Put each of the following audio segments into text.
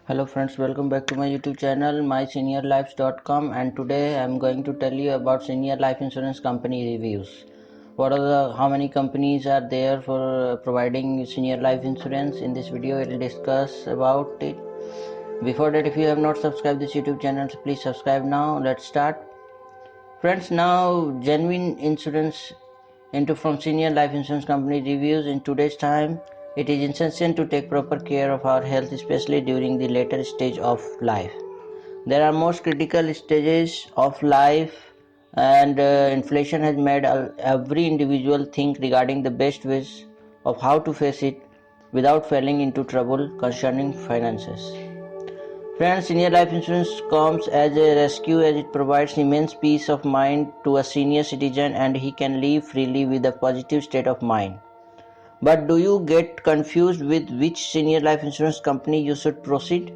Hello friends, welcome back to my YouTube channel myseniorlives.com, and today I am going to tell you about senior life insurance company reviews. How many companies are there for providing senior life insurance? In this video I will discuss about it. Before that, if you have not subscribed this YouTube channel, so please subscribe now. Let's start. Friends, now genuine insurance into from senior life insurance company reviews. In today's time, it is essential to take proper care of our health, especially during the later stage of life. There are most critical stages of life, and inflation has made every individual think regarding the best ways of how to face it without falling into trouble concerning finances. Friends, senior life insurance comes as a rescue as it provides immense peace of mind to a senior citizen and he can live freely with a positive state of mind. But do you get confused with which senior life insurance company you should proceed?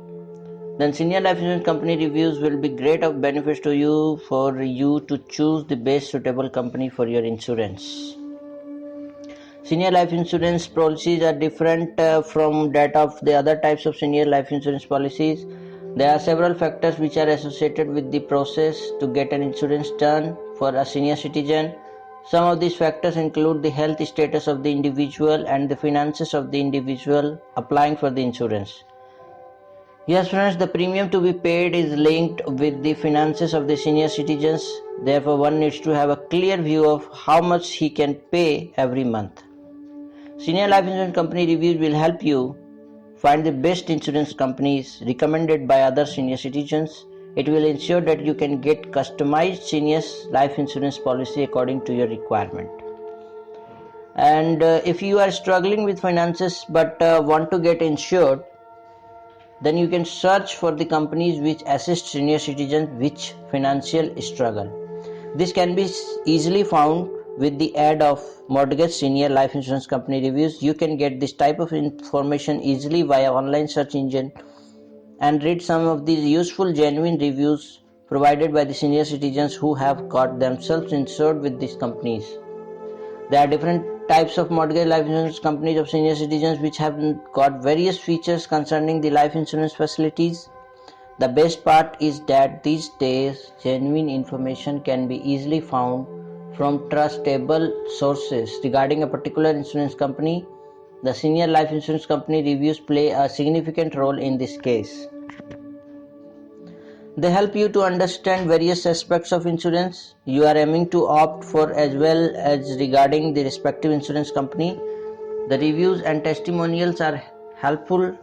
Then senior life insurance company reviews will be great of benefits to you for you to choose the best suitable company for your insurance. Senior life insurance policies are different from that of the other types of senior life insurance policies. There are several factors which are associated with the process to get an insurance done for a senior citizen. Some of these factors include the health status of the individual and the finances of the individual applying for the insurance. Yes, friends, the premium to be paid is linked with the finances of the senior citizens. Therefore, one needs to have a clear view of how much he can pay every month. Senior life insurance company reviews will help you find the best insurance companies recommended by other senior citizens. It will ensure that you can get customized senior life insurance policy according to your requirement. And if you are struggling with finances but want to get insured, then you can search for the companies which assist senior citizens with financial struggle. This can be easily found with the ad of Mortgage Senior Life Insurance Company Reviews. You can get this type of information easily via online search engine and read some of these useful genuine reviews provided by the senior citizens who have got themselves insured with these companies. There are different types of mortgage life insurance companies of senior citizens which have got various features concerning the life insurance facilities. The best part is that these days genuine information can be easily found from trustable sources regarding a particular insurance company. The senior life insurance company reviews play a significant role in this case. They help you to understand various aspects of insurance you are aiming to opt for as well as regarding the respective insurance company. The reviews and testimonials are helpful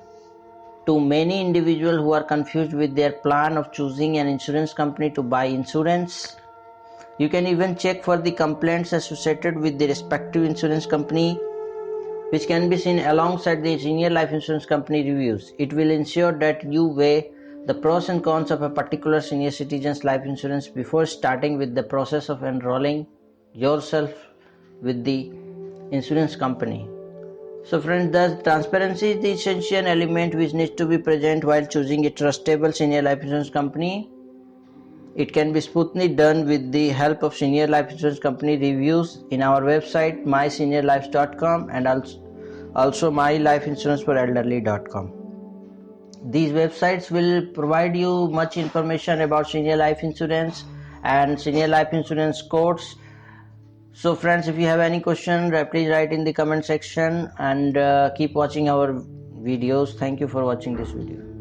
to many individuals who are confused with their plan of choosing an insurance company to buy insurance. You can even check for the complaints associated with the respective insurance company, which can be seen alongside the senior life insurance company reviews. It will ensure that you weigh the pros and cons of a particular senior citizen's life insurance before starting with the process of enrolling yourself with the insurance company. So friends, thus transparency is the essential element which needs to be present while choosing a trustable senior life insurance company. It can be smoothly done with the help of senior life insurance company reviews in our website myseniorlives.com and also mylifeinsuranceforelderly.com. These websites will provide you much information about senior life insurance and senior life insurance quotes. So friends, if you have any question, please write in the comment section and keep watching our videos. Thank you for watching this video.